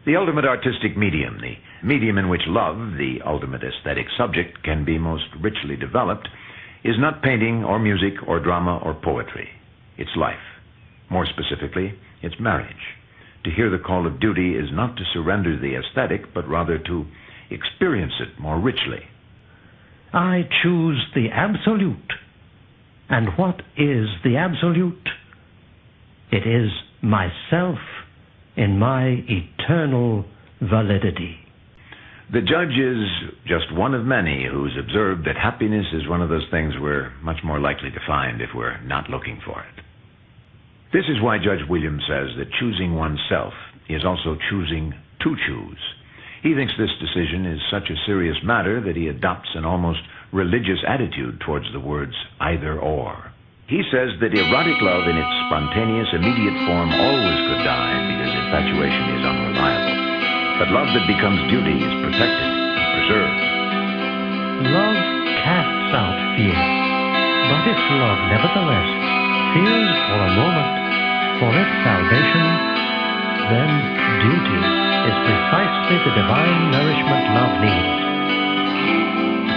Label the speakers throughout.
Speaker 1: The ultimate artistic medium, the medium in which love, the ultimate aesthetic subject, can be most richly developed, is not painting or music or drama or poetry. It's life. More specifically, it's marriage. To hear the call of duty is not to surrender the aesthetic, but rather to experience it more richly.
Speaker 2: I choose the absolute. And what is the absolute? It is myself in my eternal validity.
Speaker 1: The judge is just one of many who's observed that happiness is one of those things we're much more likely to find if we're not looking for it. This is why Judge Williams says that choosing oneself is also choosing to choose. He thinks this decision is such a serious matter that he adopts an almost religious attitude towards the words either or. He says that erotic love in its spontaneous, immediate form always could die because infatuation is unreliable. But love that becomes duty is protected and preserved.
Speaker 2: Love casts out fear. But if love nevertheless fears for a moment for its salvation, then duty is precisely the divine nourishment love needs.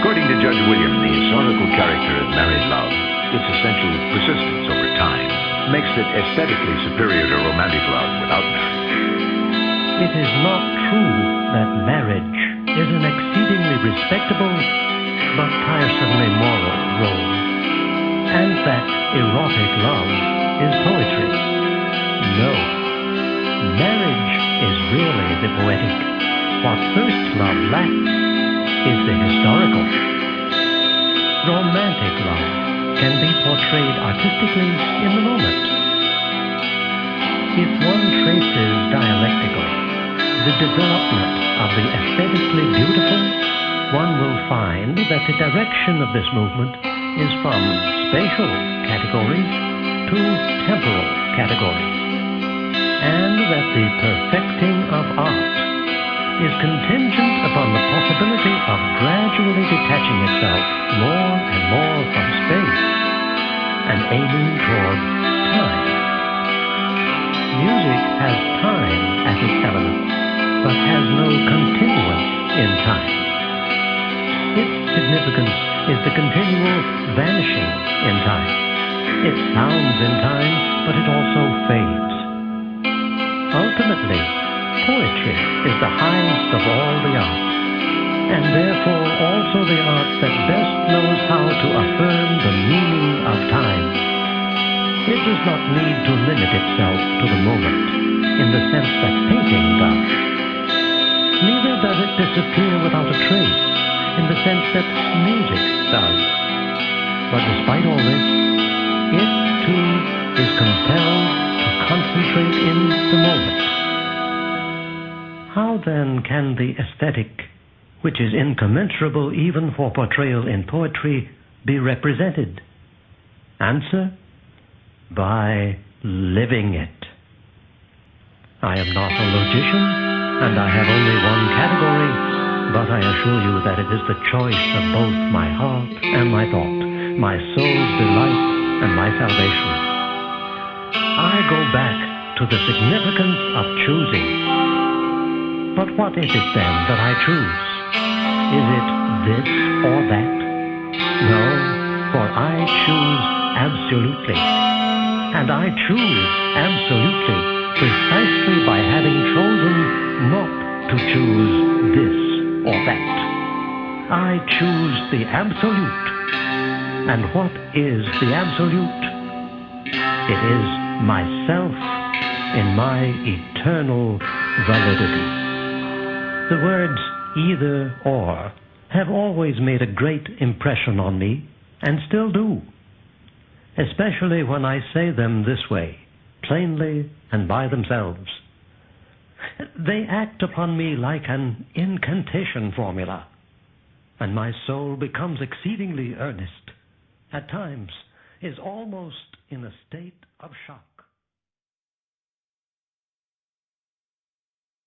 Speaker 1: According to Judge William, the historical character of married love, its essential persistence over time, makes it aesthetically superior to romantic love without marriage.
Speaker 2: It is not true that marriage is an exceedingly respectable but tiresomely moral role, and that erotic love is poetry. No. Marriage is really the poetic. What first love lacks is the historical. Romantic love can be portrayed artistically in the moment. If one traces dialectically the development of the aesthetically beautiful, one will find that the direction of this movement is from spatial categories to temporal categories, and that the perfecting of art is contingent upon the possibility of gradually detaching itself more and more from space and aiming toward time. Music has time as its element, but has no continuance in time. Its significance is the continual vanishing in time. It sounds in time, but it also fades. Ultimately, poetry is the highest of all the arts, and therefore also the art that best knows how to affirm the meaning of time. It does not need to limit itself to the moment in the sense that painting does. Neither does it disappear without a trace in the sense that music does. But despite all this, it too is compelled to concentrate in the moment. How then can the aesthetic, which is incommensurable even for portrayal in poetry, be represented? Answer: by living it. I am not a logician, and I have only one category, but I assure you that it is the choice of both my heart and my thought, my soul's delight and my salvation. I go back to the significance of choosing. But what is it then that I choose? Is it this or that? No, for I choose absolutely. And I choose absolutely precisely by having chosen not to choose this or that. I choose the absolute. And what is the absolute? It is myself in my eternal validity. The words either or have always made a great impression on me, and still do, especially when I say them this way, plainly and by themselves. They act upon me like an incantation formula, and my soul becomes exceedingly earnest, at times is almost in a state of shock.